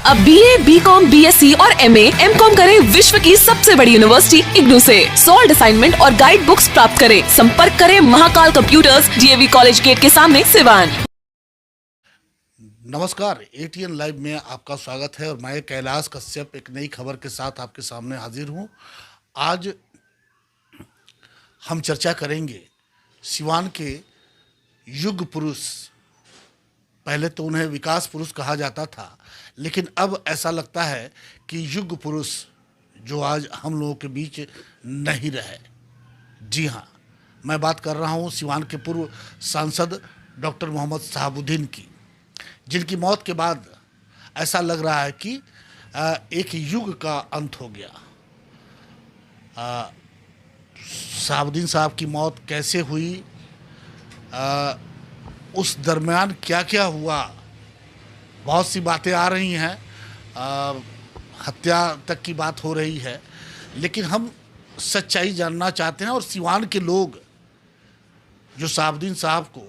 अब BA, BCom, BSc और MA, MCom करें विश्व की सबसे बड़ी यूनिवर्सिटी इग्नू से। सॉल्ड असाइनमेंट और गाइड बुक्स प्राप्त करें। संपर्क करें Mahakal computers, DAV college gate के सामने, सिवान। नमस्कार, ATN लाइव में आपका स्वागत है और मैं कैलाश कश्यप एक नई खबर के साथ आपके सामने हाजिर हूं। आज हम चर्चा करेंगे सिवान के युग पुरुष। पहले तो उन्हें विकास पुरुष कहा जाता था, लेकिन अब ऐसा लगता है कि युग पुरुष जो आज हम लोगों के बीच नहीं रहे। जी हाँ, मैं बात कर रहा हूँ सिवान के पूर्व सांसद डॉक्टर मोहम्मद शहाबुद्दीन की, जिनकी मौत के बाद ऐसा लग रहा है कि एक युग का अंत हो गया। शहाबुद्दीन साहब की मौत कैसे हुई, उस दरमियान क्या क्या हुआ, बहुत सी बातें आ रही हैं, हत्या तक की बात हो रही है, लेकिन हम सच्चाई जानना चाहते हैं। और सिवान के लोग जो शहाबुद्दीन साहब को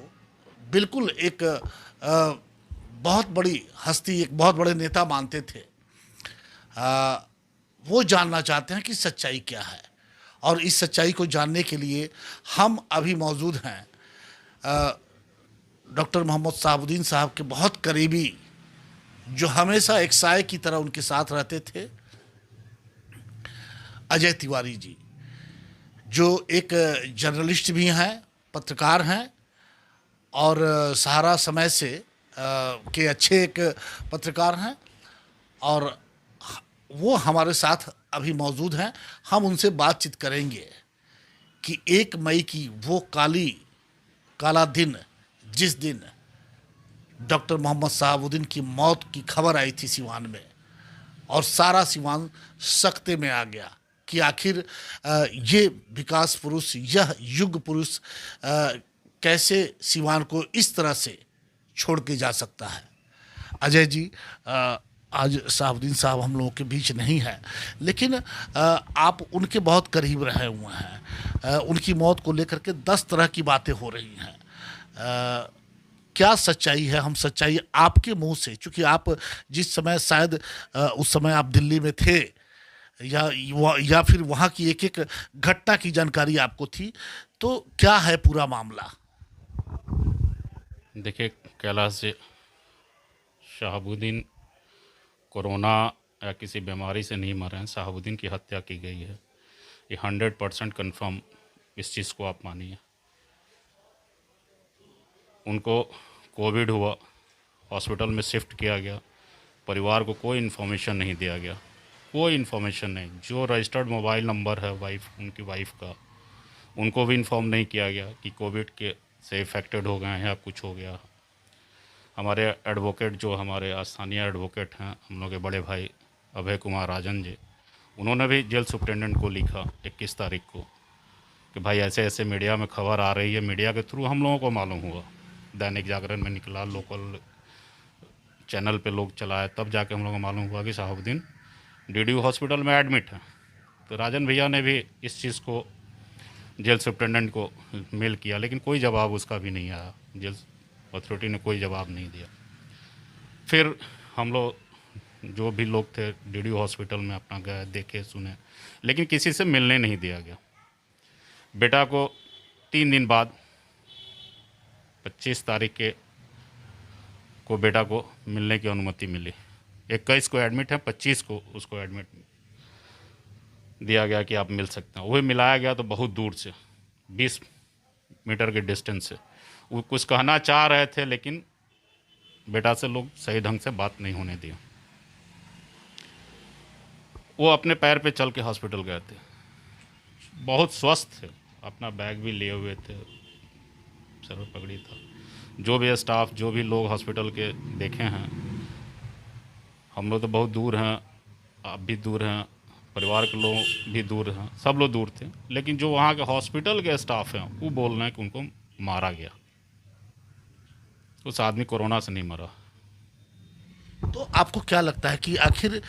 बिल्कुल एक बहुत बड़ी हस्ती, एक बहुत बड़े नेता मानते थे, वो जानना चाहते हैं कि सच्चाई क्या है। और इस सच्चाई को जानने के लिए हम अभी मौजूद हैं डॉक्टर मोहम्मद शहाबुद्दीन साहब के बहुत करीबी, जो हमेशा एक साए की तरह उनके साथ रहते थे, अजय तिवारी जी, जो एक जर्नलिस्ट भी हैं, पत्रकार हैं और सहारा समय से के अच्छे एक पत्रकार हैं, और वो हमारे साथ अभी मौजूद हैं। हम उनसे बातचीत करेंगे कि 1 मई की वो काला दिन, जिस दिन डॉक्टर मोहम्मद शहाबुद्दीन की मौत की खबर आई थी सिवान में, और सारा सिवान सकते में आ गया कि आखिर ये विकास पुरुष, यह युग पुरुष कैसे सिवान को इस तरह से छोड़ के जा सकता है। अजय जी, आज शहाबुद्दीन साहब हम लोगों के बीच नहीं है, लेकिन आप उनके बहुत करीब रहे हुए हैं। उनकी मौत को लेकर के 10 तरह की बातें हो रही हैं। क्या सच्चाई है, हम सच्चाई आपके मुंह से, चूँकि आप जिस समय शायद उस समय आप दिल्ली में थे या फिर वहाँ की एक एक घटना की जानकारी आपको थी, तो क्या है पूरा मामला? देखिए कैलाश जी, शहाबुद्दीन कोरोना या किसी बीमारी से नहीं मरे हैं। शहाबुद्दीन की हत्या की गई है, ये 100% कन्फर्म, इस चीज़ को आप मानिए। उनको कोविड हुआ, हॉस्पिटल में शिफ्ट किया गया, परिवार को कोई इन्फॉर्मेशन नहीं दिया गया, कोई इन्फॉर्मेशन नहीं। जो रजिस्टर्ड मोबाइल नंबर है उनकी वाइफ का, उनको भी इन्फॉर्म नहीं किया गया कि कोविड के से इफेक्टेड हो गए हैं या कुछ हो गया। हमारे एडवोकेट, जो हमारे स्थानीय एडवोकेट हैं, हम लोग के बड़े भाई अभय कुमार राजन जी, उन्होंने भी जेल सुप्रिटेंडेंट को लिखा 21 तारीख को कि भाई ऐसे ऐसे मीडिया में खबर आ रही है। मीडिया के थ्रू हम लोगों को मालूम हुआ, दैनिक जागरण में निकला, लोकल चैनल पे लोग चलाए, तब जाके हम लोगों को मालूम हुआ कि शहाबुद्दीन DDU हॉस्पिटल में एडमिट है। तो राजन भैया ने भी इस चीज़ को जेल सुप्रिटेंडेंट को मेल किया, लेकिन कोई जवाब उसका भी नहीं आया। जेल अथॉरिटी ने कोई जवाब नहीं दिया। फिर हम लोग जो भी लोग थे DDU हॉस्पिटल में अपना गए, देखे, सुने, लेकिन किसी से मिलने नहीं दिया गया। बेटा को 3 दिन बाद 25 तारीख को बेटा को मिलने की अनुमति मिली। 21 को एडमिट है, 25 को उसको एडमिट दिया गया कि आप मिल सकते हैं। वही मिलाया गया तो बहुत दूर से, 20 मीटर के डिस्टेंस से। वो कुछ कहना चाह रहे थे, लेकिन बेटा से लोग सही ढंग से बात नहीं होने दिया। वो अपने पैर पे चल के हॉस्पिटल गए थे, बहुत स्वस्थ थे, अपना बैग भी लिए हुए थे, सर पर पगड़ी था। जो भी स्टाफ, जो भी लोग हॉस्पिटल के देखे हैं, हम लोग तो बहुत दूर हैं, आप भी दूर हैं, परिवार के लोग भी दूर हैं, सब लोग दूर थे, लेकिन जो वहाँ के हॉस्पिटल के स्टाफ हैं वो बोल रहे हैं कि उनको मारा गया। उस आदमी कोरोना से नहीं मरा। तो आपको क्या लगता है कि आखिर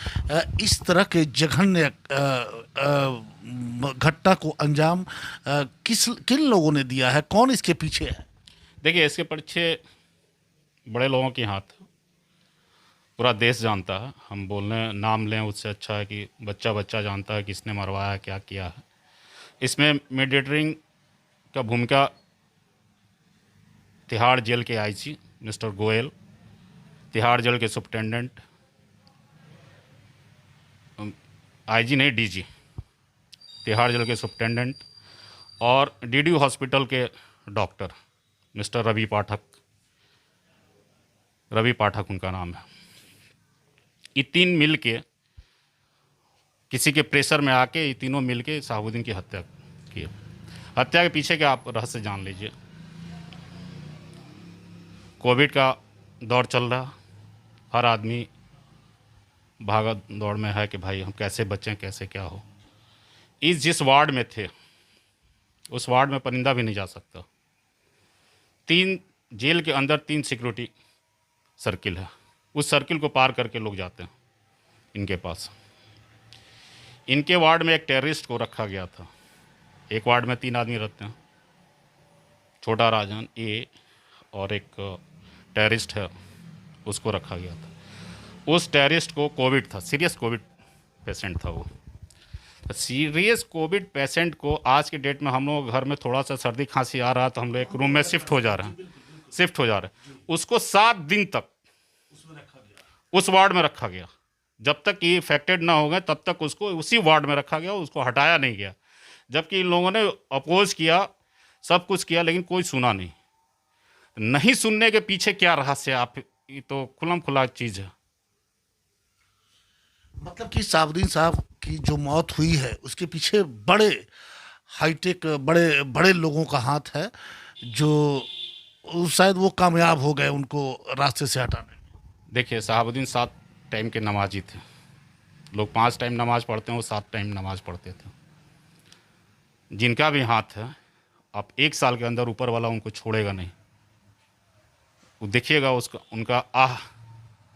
इस तरह के जघन्य घटना को अंजाम किन लोगों ने दिया है, कौन इसके पीछे है? देखिए, इसके पीछे बड़े लोगों के हाथ। पूरा देश जानता है। हम बोलने नाम लें उससे अच्छा है कि बच्चा बच्चा जानता है कि किसने मरवाया, क्या किया है। इसमें मीडिएटरिंग का भूमिका तिहाड़ जेल के IG mister Goyal, Tihar jail के सुप्रिटेंडेंट, आईजी नहीं डीजी, तिहाड़ जेल के सुप्रिटेंडेंट और डीडी हॉस्पिटल के डॉक्टर मिस्टर रवि पाठक उनका नाम है। ये तीन मिल के किसी के प्रेशर में आके ये तीनों मिल के शहाबुद्दीन की हत्या की। हत्या के पीछे के आप रहस्य जान लीजिए। कोविड का दौर चल रहा, हर आदमी भागा दौड़ में है कि भाई हम कैसे बचें, कैसे क्या हो। इस जिस वार्ड में थे उस वार्ड में परिंदा भी नहीं जा सकता। जेल के अंदर 3 सिक्योरिटी सर्किल है, उस सर्किल को पार करके लोग जाते हैं इनके पास। इनके वार्ड में एक टेररिस्ट को रखा गया था। एक वार्ड में 3 आदमी रहते हैं, छोटा राजन ए और एक टेररिस्ट है, उसको रखा गया था। उस टेररिस्ट को कोविड था, सीरियस कोविड पेशेंट था वो। सीरियस कोविड पेशेंट को आज के डेट में हम लोग घर में थोड़ा सा सर्दी खांसी आ रहा तो हम लोग एक रूम में शिफ्ट हो जा रहे हैं। उसको 7 दिन तक उस वार्ड में रखा गया। जब तक ये इफेक्टेड ना हो गए तब तक उसको उसी वार्ड में रखा गया, उसको हटाया नहीं गया। जबकि इन लोगों ने अपोज किया, सब कुछ किया, लेकिन कोई सुना नहीं सुनने के पीछे क्या रहस्य है, आप ये तो खुलम खुला चीज़ है। मतलब कि शहाबुद्दीन साहब की जो मौत हुई है उसके पीछे बड़े हाईटेक बड़े बड़े लोगों का हाथ है, जो शायद वो कामयाब हो गए उनको रास्ते से हटाने में। देखिए, शहाबुद्दीन 7 टाइम के नमाजी थे। लोग 5 टाइम नमाज पढ़ते हैं, वो 7 टाइम नमाज पढ़ते थे। जिनका भी हाथ है, आप 1 साल के अंदर ऊपर वाला उनको छोड़ेगा नहीं। वो देखिएगा, उसका उनका आह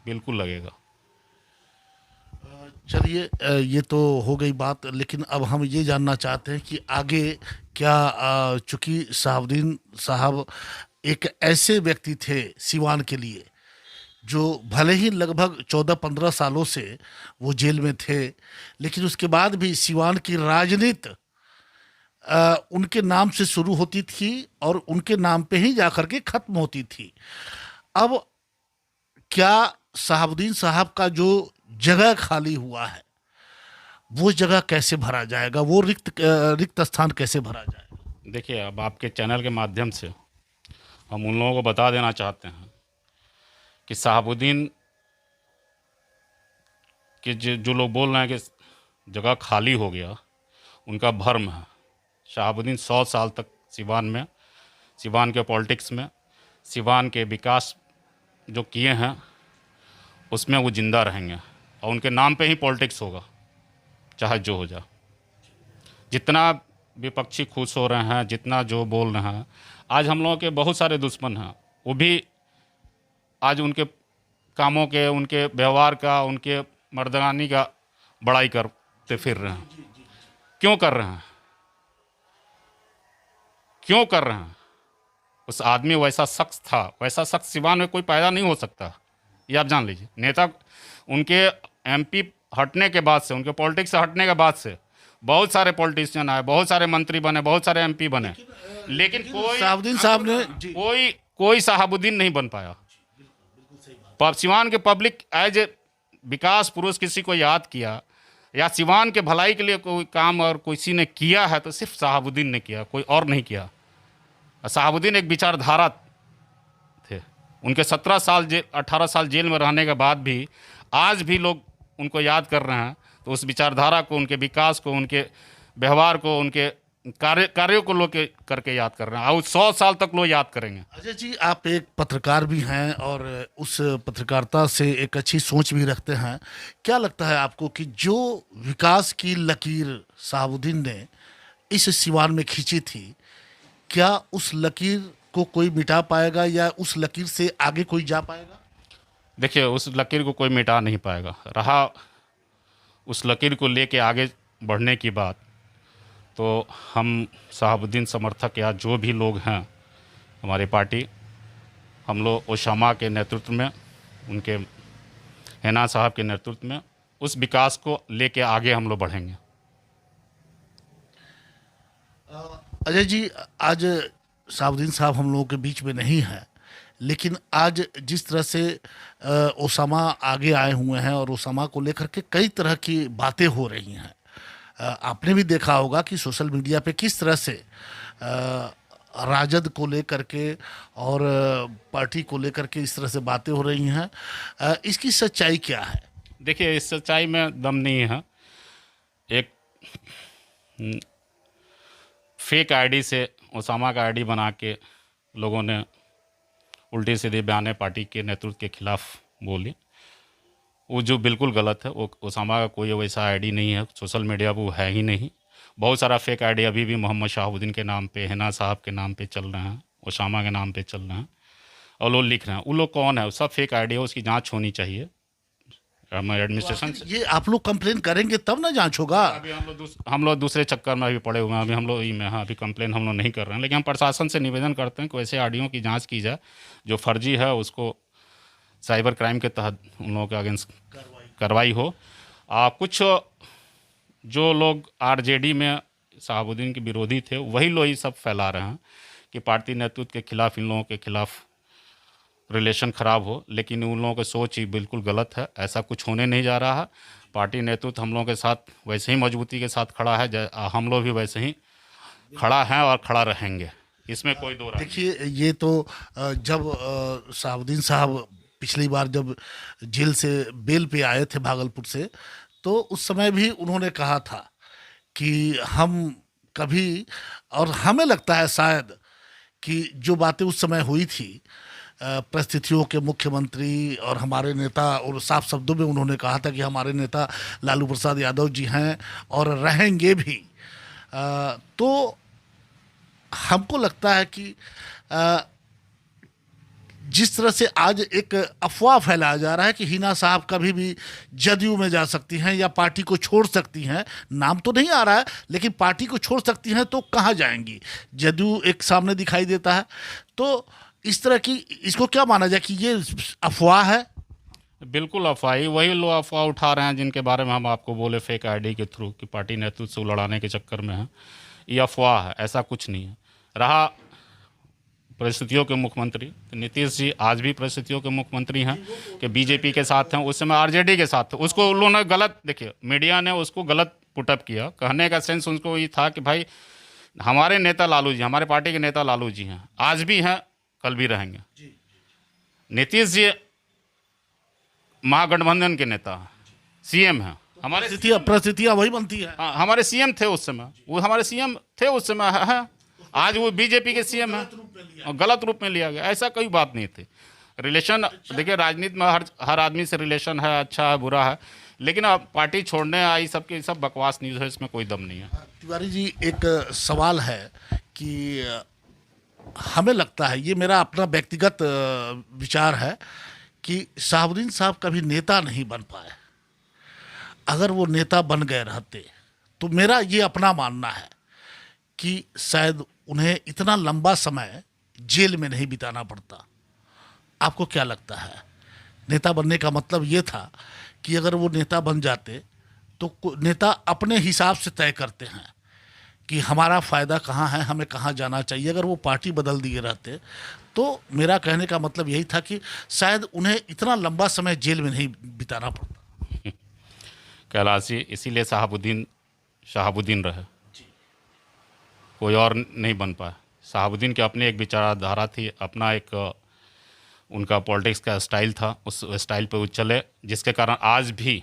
बिल्कुल लगेगा। चलिए, ये तो हो गई बात, लेकिन अब हम ये जानना चाहते हैं कि आगे क्या, चूंकि शहाबुद्दीन साहब एक ऐसे व्यक्ति थे सिवान के लिए जो भले ही लगभग 14-15 सालों से वो जेल में थे, लेकिन उसके बाद भी सिवान की राजनीति उनके नाम से शुरू होती थी और उनके नाम पे ही जाकर के खत्म होती थी। अब क्या शहाबुद्दीन साहब का जो जगह खाली हुआ है वो जगह कैसे भरा जाएगा, वो रिक्त स्थान कैसे भरा जाएगा? देखिए, अब आपके चैनल के माध्यम से हम उन लोगों को बता देना चाहते हैं कि शहाबुद्दीन के जो लोग बोल रहे हैं कि जगह खाली हो गया, उनका भ्रम है। शहाबुद्दीन 100 साल तक सिवान के पॉलिटिक्स में, सिवान के विकास जो किए हैं उसमें वो जिंदा रहेंगे और उनके नाम पे ही पॉलिटिक्स होगा, चाहे जो हो जाए। जितना विपक्षी खुश हो रहे हैं, जितना जो बोल रहे हैं, आज हम लोगों के बहुत सारे दुश्मन हैं, वो भी आज उनके कामों के, उनके व्यवहार का, उनके मर्दानी का बड़ाई करते फिर रहे हैं। क्यों कर रहे हैं? उस आदमी वैसा शख्स था, वैसा शख्स सिवान में कोई पैदा नहीं हो सकता, ये आप जान लीजिए। नेता उनके एमपी हटने के बाद से, उनके पॉलिटिक्स से हटने के बाद से बहुत सारे पॉलिटिशियन आए, बहुत सारे मंत्री बने, बहुत सारे एमपी बने, लेकिन कोई शहाबुद्दीन साहब ने कोई शहाबुद्दीन नहीं बन पाया। सिवान के पब्लिक एज ए विकास पुरुष किसी को याद किया या सिवान के भलाई के लिए कोई काम और किसी ने किया है तो सिर्फ शहाबुद्दीन ने किया, कोई और नहीं किया। शहाबुद्दीन एक विचारधारा थे। उनके 17 साल 18 साल जेल में रहने के बाद भी आज भी लोग उनको याद कर रहे हैं, तो उस विचारधारा को, उनके विकास को, उनके व्यवहार को, उनके कार्यों को लोग करके याद कर रहे हैं और 100 साल तक लोग याद करेंगे। अजय जी, आप एक पत्रकार भी हैं और उस पत्रकारिता से एक अच्छी सोच भी रखते हैं। क्या लगता है आपको कि जो विकास की लकीर शहाबुद्दीन ने इस सिवान में खींची थी, क्या उस लकीर को कोई मिटा पाएगा या उस लकीर से आगे कोई जा पाएगा? देखिए, उस लकीर को कोई मिटा नहीं पाएगा। रहा उस लकीर को लेके आगे बढ़ने की बात, तो हम शहाबुद्दीन समर्थक या जो भी लोग हैं, हमारी पार्टी, हम लोग ओसामा के नेतृत्व में, उनके हिना साहब के नेतृत्व में उस विकास को लेके आगे हम लोग बढ़ेंगे। अजय जी, आज शहाबुद्दीन साहब हम लोगों के बीच में नहीं है, लेकिन आज जिस तरह से ओसामा आगे आए हुए हैं और ओसामा को लेकर के कई तरह की बातें हो रही हैं, आपने भी देखा होगा कि सोशल मीडिया पे किस तरह से राजद को लेकर के और पार्टी को लेकर के इस तरह से बातें हो रही हैं। इसकी सच्चाई क्या है? देखिए, इस सच्चाई में दम नहीं है। एक फेक आईडी से ओसामा का आईडी बना के लोगों ने उल्टे सीधे बयाने पार्टी के नेतृत्व के खिलाफ बोली, वो जो बिल्कुल गलत है। वो ओसामा का कोई वैसा आईडी नहीं है, सोशल मीडिया पर वो है ही नहीं। बहुत सारा फेक आईडी अभी भी मोहम्मद शहाबुद्दीन के नाम पे, हिना साहब के नाम पे चल रहे हैं, ओसामा के नाम पे चल रहे हैं और लोग लिख रहे हैं। वो लोग कौन है? वो सब फेक आईडी है, उसकी जांच होनी चाहिए हमारे एडमिनिस्ट्रेशन से। ये आप लोग कंप्लेन करेंगे तब ना जांच होगा। अभी हम लोग दूसरे चक्कर में अभी पड़े हुए हैं। अभी हम लोग अभी कंप्लेन हम लोग नहीं कर रहे हैं, लेकिन हम प्रशासन से निवेदन करते हैं कि वैसे ऑडियो की जांच की जाए, जो फर्जी है उसको साइबर क्राइम के तहत उन लोगों के अगेंस्ट कार्रवाई हो। कुछ जो लोग आरजेडी में शहाबुद्दीन के विरोधी थे, वही लोग ये सब फैला रहे हैं कि पार्टी नेतृत्व के खिलाफ, इन लोगों के खिलाफ रिलेशन ख़राब हो, लेकिन उन लोगों की सोच ही बिल्कुल गलत है। ऐसा कुछ होने नहीं जा रहा है। पार्टी नेतृत्व हम लोगों के साथ वैसे ही मजबूती के साथ खड़ा है, हम लोग भी वैसे ही खड़ा हैं और खड़ा रहेंगे, इसमें कोई दो राय। देखिए, ये तो जब शहाबुद्दीन साहब पिछली बार जब जेल से बेल पे आए थे भागलपुर से, तो उस समय भी उन्होंने कहा था कि हम कभी, और हमें लगता है शायद कि जो बातें उस समय हुई थी, परिस्थितियों के मुख्यमंत्री और हमारे नेता, और साफ शब्दों में उन्होंने कहा था कि हमारे नेता लालू प्रसाद यादव जी हैं और रहेंगे भी। तो हमको लगता है कि जिस तरह से आज एक अफवाह फैलाया जा रहा है कि हिना साहब कभी भी जदयू में जा सकती हैं या पार्टी को छोड़ सकती हैं, नाम तो नहीं आ रहा है लेकिन पार्टी को छोड़ सकती हैं, तो कहाँ जाएंगी? जदयू एक सामने दिखाई देता है। तो इस तरह की, इसको क्या माना जाए कि ये अफवाह है? बिल्कुल अफवाह ही, वही लोग अफवाह उठा रहे हैं जिनके बारे में हम आपको बोले फेक आईडी के थ्रू कि पार्टी नेतृत्व से लड़ाने के चक्कर में है। ये अफवाह है, ऐसा कुछ नहीं है। रहा परिस्थितियों के मुख्यमंत्री, तो नीतीश जी आज भी परिस्थितियों के मुख्यमंत्री हैं कि बीजेपी के साथ हैं, उस समय आरजेडी के साथ थे। उसको उन लोगों ने गलत, देखिए मीडिया ने उसको गलत पुटअप किया। कहने का सेंस उनको ये था कि भाई हमारे नेता लालू जी, हमारे पार्टी के नेता लालू जी हैं, आज भी हैं, कल भी रहेंगे। नीतीश जी महागठबंधन के नेता हैं, सीएम हैं। हमारे परिस्थितियां वही बनती है। हाँ, हमारे सीएम थे उस समय, वो हमारे सीएम थे उस समय है। आज वो बीजेपी के सीएम हैं और गलत रूप में लिया गया। ऐसा कोई बात नहीं थी। रिलेशन, देखिए राजनीति में हर आदमी से रिलेशन है, अच्छा है बुरा है, लेकिन अब पार्टी छोड़ने आई सबके सब बकवास न्यूज़ है, इसमें कोई दम नहीं है। तिवारी जी, एक सवाल है कि हमें लगता है, ये मेरा अपना व्यक्तिगत विचार है, कि शहाबुद्दीन साहब कभी नेता नहीं बन पाए। अगर वो नेता बन गए रहते तो मेरा ये अपना मानना है कि शायद उन्हें इतना लंबा समय जेल में नहीं बिताना पड़ता। आपको क्या लगता है? नेता बनने का मतलब ये था कि अगर वो नेता बन जाते तो नेता अपने हिसाब से तय करते हैं कि हमारा फ़ायदा कहाँ है, हमें कहाँ जाना चाहिए। अगर वो पार्टी बदल दिए रहते तो मेरा कहने का मतलब यही था कि शायद उन्हें इतना लंबा समय जेल में नहीं बिताना पड़ता। कैलाश जी, इसीलिए शहाबुद्दीन रहे, कोई और नहीं बन पाया। शहाबुद्दीन की अपनी एक विचारधारा थी, अपना एक उनका पॉलिटिक्स का स्टाइल था, उस स्टाइल पे वो चले, जिसके कारण आज भी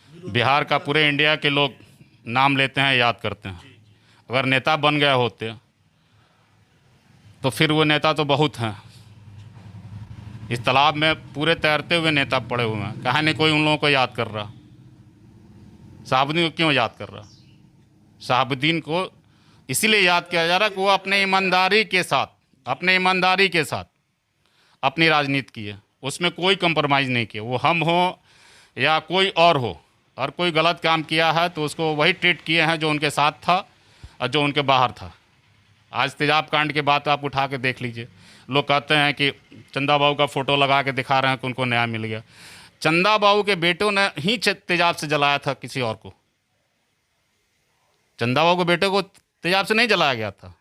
बिहार का पूरे इंडिया के लोग नाम लेते हैं, याद करते हैं। अगर नेता बन गए होते तो फिर वो नेता तो बहुत हैं। इस तालाब में पूरे तैरते हुए नेता पड़े हुए हैं, कहाँ नहीं कोई उन लोगों को याद कर रहा। शहाबुद्दीन को क्यों याद कर रहा? शहाबुद्दीन को इसीलिए याद किया जा रहा कि वो अपने ईमानदारी के साथ अपनी राजनीति की है, उसमें कोई कंप्रोमाइज़ नहीं किया। वो हम हो या कोई और हो, और कोई गलत काम किया है तो उसको वही ट्रीट किए हैं जो उनके साथ था और जो उनके बाहर था। आज तेजाब कांड के बात आप उठा के देख लीजिए, लोग कहते हैं कि चंदा बाबू का फ़ोटो लगा के दिखा रहे हैं कि उनको न्याय मिल गया। चंदा बाबू के बेटों ने ही तेजाब से जलाया था किसी और को। चंदा बाबू के बेटे को तेजाब से नहीं जलाया गया था,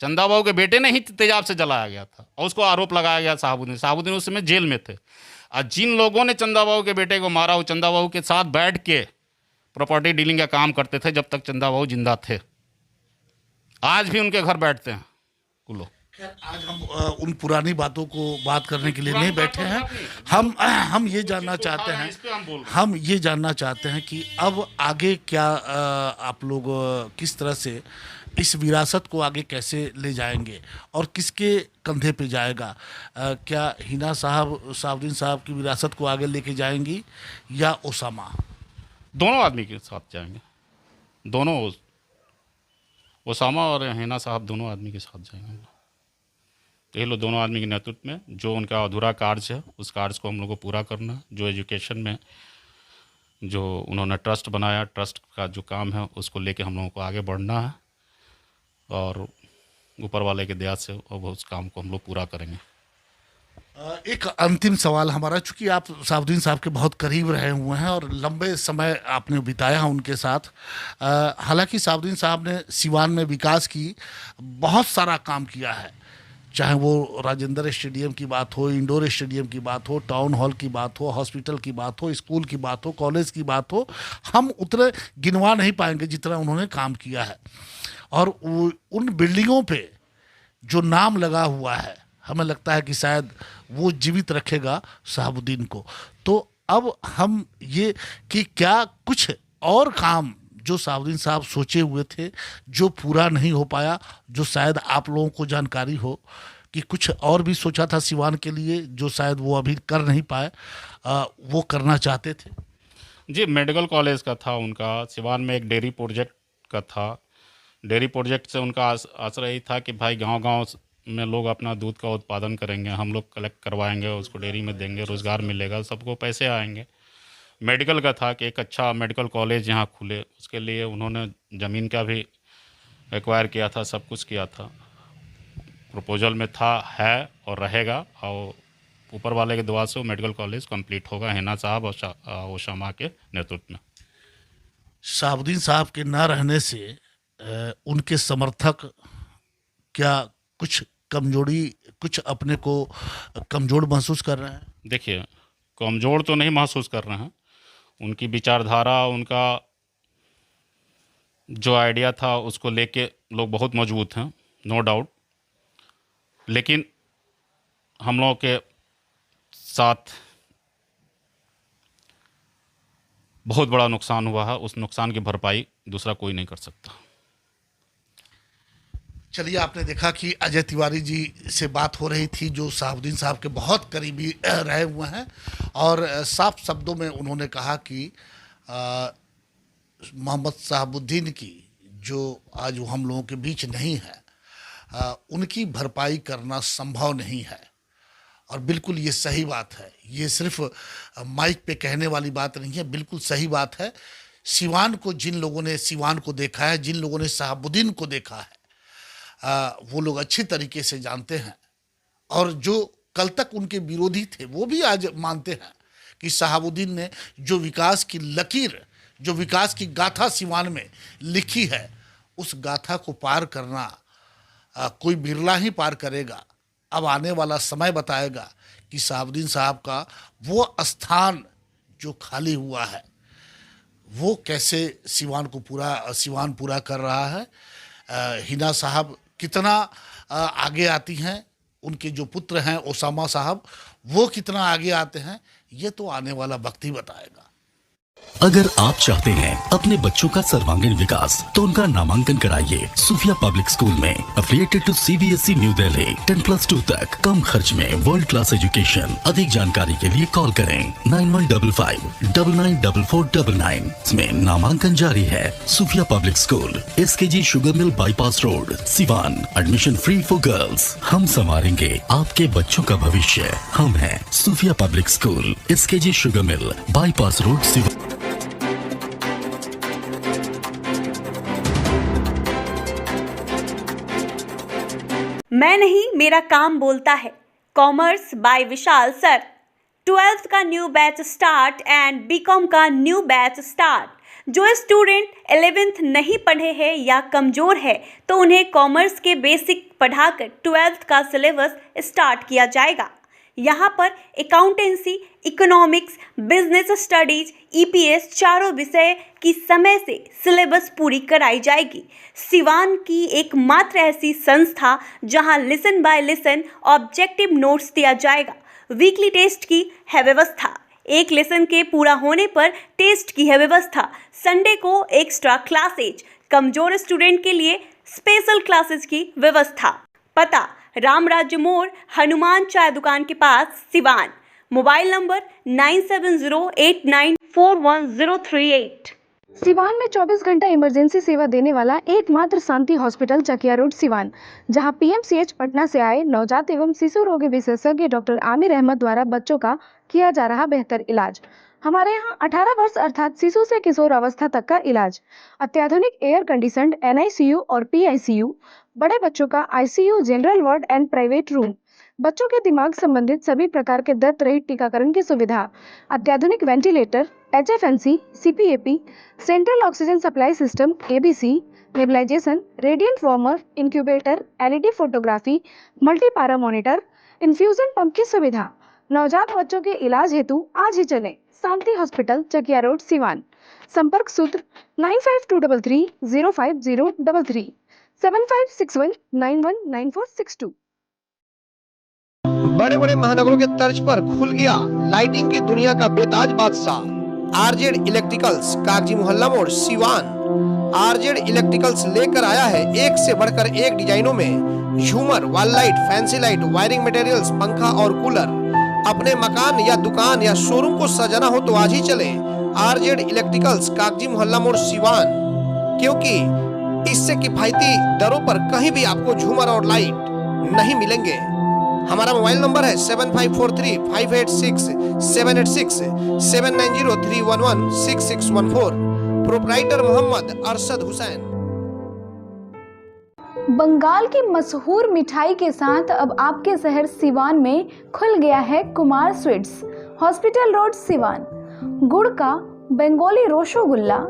चंदा बाबू के बेटे ने ही तेजाब से जलाया गया था और उसको आरोप लगाया गया साहबुद्दीन उस समय जेल में थे। और जिन लोगों ने चंदा बाबू के बेटे को मारा वो चंदा बाबू के साथ बैठ के प्रॉपर्टी डीलिंग का काम करते थे जब तक चंदा बाबू जिंदा थे। आज भी उनके घर बैठते हैं कुछ लोग। आज हम उन पुरानी बातों को बात करने के लिए नहीं बैठे हैं। हम ये जानना चाहते हैं, हम ये जानना चाहते हैं कि अब आगे क्या आप लोग किस तरह से इस विरासत को आगे कैसे ले जाएंगे और किसके कंधे पे जाएगा? क्या हिना साहबुद्दीन साहब की विरासत को आगे लेके जाएंगी या ओसामा? दोनों आदमी के साथ जाएंगे, दोनों, ओसामा और हिना साहब दोनों आदमी के साथ जाएंगे। तो ये लोग दोनों आदमी के नेतृत्व में जो उनका अधूरा कार्य है उस कार्य को हम लोग को पूरा करना है। जो एजुकेशन में जो उन्होंने ट्रस्ट बनाया, ट्रस्ट का जो काम है उसको लेके हम लोगों को आगे बढ़ना है और ऊपर वाले के दया से अब उस काम को हम लोग पूरा करेंगे। एक अंतिम सवाल हमारा, चूंकि आप साहबुद्दीन साहब के बहुत करीब रहे हुए हैं और लंबे समय आपने बिताया उनके साथ, हालांकि साहबुद्दीन साहब ने सिवान में विकास की बहुत सारा काम किया है, चाहे वो राजेंद्र स्टेडियम की बात हो, इंडोर स्टेडियम की बात हो, टाउन हॉल की बात हो, हॉस्पिटल की बात हो, स्कूल की बात हो, कॉलेज की बात हो, हम उतने गिनवा नहीं पाएंगे जितना उन्होंने काम किया है। और उन बिल्डिंगों पे जो नाम लगा हुआ है हमें लगता है कि शायद वो जीवित रखेगा साहबुद्दीन को। तो अब हम ये कि क्या कुछ और काम जो साहबुद्दीन साहब सोचे हुए थे जो पूरा नहीं हो पाया, जो शायद आप लोगों को जानकारी हो कि कुछ और भी सोचा था सिवान के लिए जो शायद वो अभी कर नहीं पाए, वो करना चाहते थे? जी, मेडिकल कॉलेज का था उनका, सिवान में एक डेयरी प्रोजेक्ट का था। डेयरी प्रोजेक्ट से उनका आशय यही था कि भाई गांव-गांव में लोग अपना दूध का उत्पादन करेंगे, हम लोग कलेक्ट करवाएंगे, उसको डेयरी में देंगे, रोज़गार मिलेगा, सबको पैसे आएंगे। मेडिकल का था कि एक अच्छा मेडिकल कॉलेज यहाँ खुले, उसके लिए उन्होंने ज़मीन का भी एक्वायर किया था, सब कुछ किया था, प्रपोजल में था, है और रहेगा। और ऊपर वाले के दुआ से वो मेडिकल कॉलेज कंप्लीट होगा हिना साहब और ओसामा के नेतृत्व में। साहबुद्दीन साहब के ना रहने से उनके समर्थक क्या कुछ कमजोरी, कुछ अपने को कमजोर महसूस कर रहे हैं? देखिए, कमजोर तो नहीं महसूस कर रहे हैं, उनकी विचारधारा, उनका जो आइडिया था उसको लेके लोग बहुत मजबूत हैं, नो डाउट। लेकिन हम लोगों के साथ बहुत बड़ा नुकसान हुआ है, उस नुकसान की भरपाई दूसरा कोई नहीं कर सकता। चलिए, आपने देखा कि अजय तिवारी जी से बात हो रही थी जो साहबुद्दीन साहब के बहुत करीबी रहे हुए हैं और साफ शब्दों में उन्होंने कहा कि मोहम्मद साहबुद्दीन की जो आज हम लोगों के बीच नहीं है, उनकी भरपाई करना संभव नहीं है। और बिल्कुल ये सही बात है, ये सिर्फ माइक पे कहने वाली बात नहीं है, बिल्कुल सही बात है। सिवान को जिन लोगों ने सिवान को देखा है, जिन लोगों ने साहबुद्दीन को देखा है, वो लोग अच्छी तरीके से जानते हैं। और जो कल तक उनके विरोधी थे वो भी आज मानते हैं कि साहबुद्दीन ने जो विकास की लकीर, जो विकास की गाथा सिवान में लिखी है, उस गाथा को पार करना कोई बिरला ही पार करेगा। अब आने वाला समय बताएगा कि साहबुद्दीन साहब का वो स्थान जो खाली हुआ है वो कैसे सिवान पूरा कर रहा है। हिना साहब कितना आगे आती हैं, उनके जो पुत्र हैं ओसामा साहब वो कितना आगे आते हैं, ये तो आने वाला वक्त ही बताएगा। अगर आप चाहते हैं अपने बच्चों का सर्वांगीण विकास तो उनका नामांकन कराइए सूफिया पब्लिक स्कूल में, affiliated to CBSE new Delhi. 10+2 तक कम खर्च में वर्ल्ड क्लास एजुकेशन। अधिक जानकारी के लिए कॉल करें 9155994499। इसमें नामांकन जारी है। Sufia public school, SKG sugar mill bypass road, Siwan. Admission free for girls. हम संवारेंगे आपके बच्चों का भविष्य। हम हैं Sufia public school, SKG sugar mill bypass road, Siwan. मैं नहीं, मेरा काम बोलता है। Commerce by Vishal sir. 12th का new batch start and BCom का न्यू बैच स्टार्ट। जो स्टूडेंट 11th नहीं पढ़े हैं या कमज़ोर है तो उन्हें कॉमर्स के बेसिक पढ़ाकर 12th का सिलेबस स्टार्ट किया जाएगा। यहाँ पर accountancy, economics, business studies, EPS चारों विषय की समय से सिलेबस पूरी कराई जाएगी। सिवान की एकमात्र ऐसी संस्था जहाँ listen by listen objective notes दिया जाएगा। वीकली टेस्ट की है व्यवस्था। एक लेसन के पूरा होने पर टेस्ट की है व्यवस्था। संडे को एक्स्ट्रा क्लासेज, कमजोर स्टूडेंट के लिए स्पेशल क्लासेज की व्यवस्था। पता राम राज्य मोड़, हनुमान चाय दुकान के पास, सिवान। Mobile number 9708941038। सिवान में 24 घंटा इमरजेंसी सेवा देने वाला एकमात्र शांति हॉस्पिटल चकिया रोड सिवान, जहां पीएमसीएच पटना से आए नवजात एवं शिशु रोग विशेषज्ञ डॉक्टर आमिर अहमद द्वारा बच्चों का किया जा रहा बेहतर इलाज। हमारे यहां 18 वर्ष अर्थात शिशु से किशोर अवस्था तक का इलाज, अत्याधुनिक एयर कंडीशनड एनआईसीयू और पीआईसीयू, बड़े बच्चों का ICU, general ward and private room, बच्चों के दिमाग संबंधित सभी प्रकार के दर्द रहित टीकाकरण की सुविधा, अत्याधुनिक ventilator, HFNC, CPAP, central oxygen supply system ABC, nebulisation, radiant warmer, incubator, LED photography, multipara monitor, infusion pump की सुविधा। नवजात बच्चों के इलाज हेतु आज ही चलें शांति हॉस्पिटल चकिया रोड सिवान। संपर्क सूत्र 9523305033 7561919462। बड़े बड़े महानगरों के तर्ज पर खुल गया लाइटिंग की दुनिया का बेताज बादशाह आरजेड इलेक्ट्रिकल्स, कागजी मोहल्ला मोड़, सिवान। आरजेड इलेक्ट्रिकल्स लेकर आया है एक से बढ़कर एक डिजाइनों में झूमर, wall light, fancy light, wiring materials, पंखा और कूलर। अपने मकान या दुकान या शोरूम को सजाना हो तो आज ही चले आरजेड इलेक्ट्रिकल्स, कागजी मोहल्ला मोड़, सिवान, क्योंकि इससे किफायती दरों पर कहीं भी आपको झूमर और लाइट नहीं मिलेंगे। हमारा मोबाइल नंबर है 7543-586-786, 7903116614। प्रोप्राइटर मोहम्मद अरशद हुसैन। बंगाल की मशहूर मिठाई के साथ अब आपके शहर सिवान में खुल गया है Kumar sweets, hospital road, Siwan. गुड़ का बंगाली रसगुल्ला,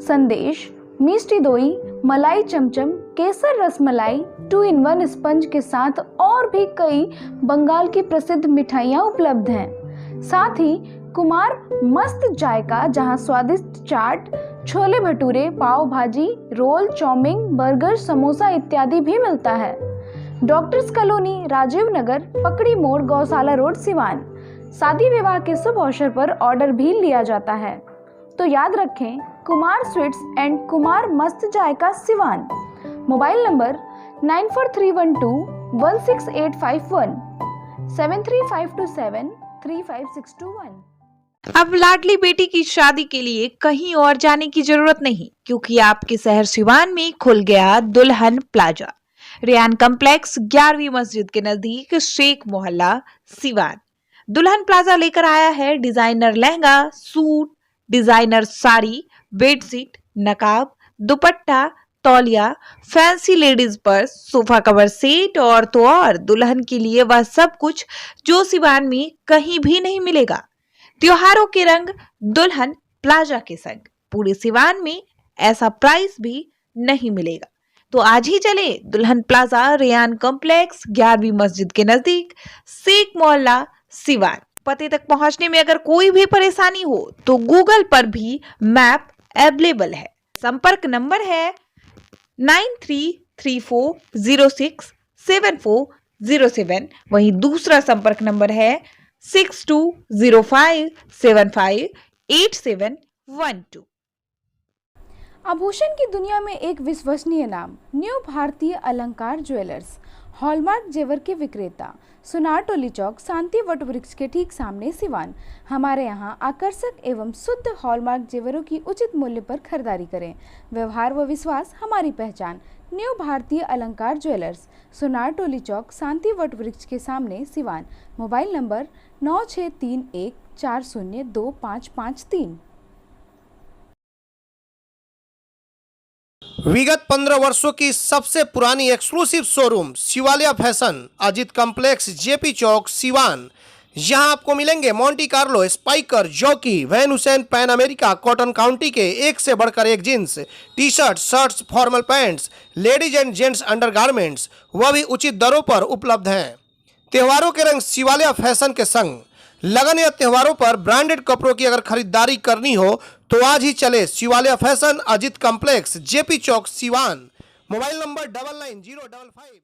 संदेश, मिष्टी दोई, मलाई चमचम, केसर रसमलाई, 2-in-1 स्पंज के साथ और भी कई बंगाल की प्रसिद्ध मिठाइयाँ उपलब्ध हैं। साथ ही कुमार मस्त जायका, जहां स्वादिष्ट चाट, छोले भटूरे, पाव भाजी, रोल, चाउमीन, बर्गर, समोसा इत्यादि भी मिलता है। डॉक्टर्स कॉलोनी, राजीव नगर, पकड़ी मोड़, गौशाला रोड, सिवान। शादी विवाह के शुभ अवसर पर ऑर्डर भी लिया जाता है। तो याद रखें, कुमार स्वीट्स एंड कुमार मस्त जायका, सिवान। Mobile number 9431216851, 7352735621। अब लाडली बेटी की शादी के लिए कहीं और जाने की जरूरत नहीं, क्योंकि आपके शहर सिवान में खुल गया दुल्हन प्लाजा। रेयान कॉम्प्लेक्स, 11वीं मस्जिद के नजदीक, शेख मोहल्ला, सिवान। दुल्हन प्लाजा लेकर आया है designer lehenga, suit, designer sari, bedsheet, नकाब, दुपट्टा, तौलिया, fancy ladies purse, sofa cover set और तो और दुल्हन के लिए वह सब कुछ जो सिवान में कहीं भी नहीं मिलेगा। त्योहारों के रंग दुल्हन प्लाजा के संग पूरे सिवान में ऐसा प्राइस भी नहीं मिलेगा। तो आज ही चले दुल्हन प्लाजा, रेयान कॉम्प्लेक्स, 11वीं मस्जिद के नजदीक, शेख मोहल्ला, सिवान। पते तक पहुंचने में अगर कोई भी परेशानी हो तो गूगल पर भी मैप अवेलेबल है। संपर्क नंबर है 9334067407। वहीं दूसरा संपर्क नंबर है 6205758712। आभूषण की दुनिया में एक विश्वसनीय नाम, न्यू भारतीय अलंकार ज्वेलर्स, हॉलमार्क जेवर के विक्रेता, सुनार टोली चौक, शांति वट वृक्ष के ठीक सामने, सिवान। हमारे यहाँ आकर्षक एवं शुद्ध हॉलमार्क जेवरों की उचित मूल्य पर खरीदारी करें। व्यवहार व विश्वास हमारी पहचान। न्यू भारतीय अलंकार ज्वेलर्स, सुनार टोली चौक, शांति वट वृक्ष के सामने, सिवान। Mobile number 9631402553। विगत 15 वर्षों की सबसे पुरानी exclusive showroom Shivalay fashion, Ajit complex, JP चौक, सिवान। यहाँ आपको मिलेंगे Monte Carlo, Spykar, Jockey, Van Heusen, Pan America, Cotton County के एक से बढ़कर एक jeans, T shirt, shirts, formal pants, ladies and gents undergarments, वह भी उचित दरों पर उपलब्ध हैं। त्योहारों के रंग शिवालय फैशन के संग। लगन या त्योहारों पर ब्रांडेड कपड़ों की अगर खरीदारी करनी हो तो आज ही चले Shivalay fashion, Ajit complex, JP चौक, सिवान। Mobile number 990555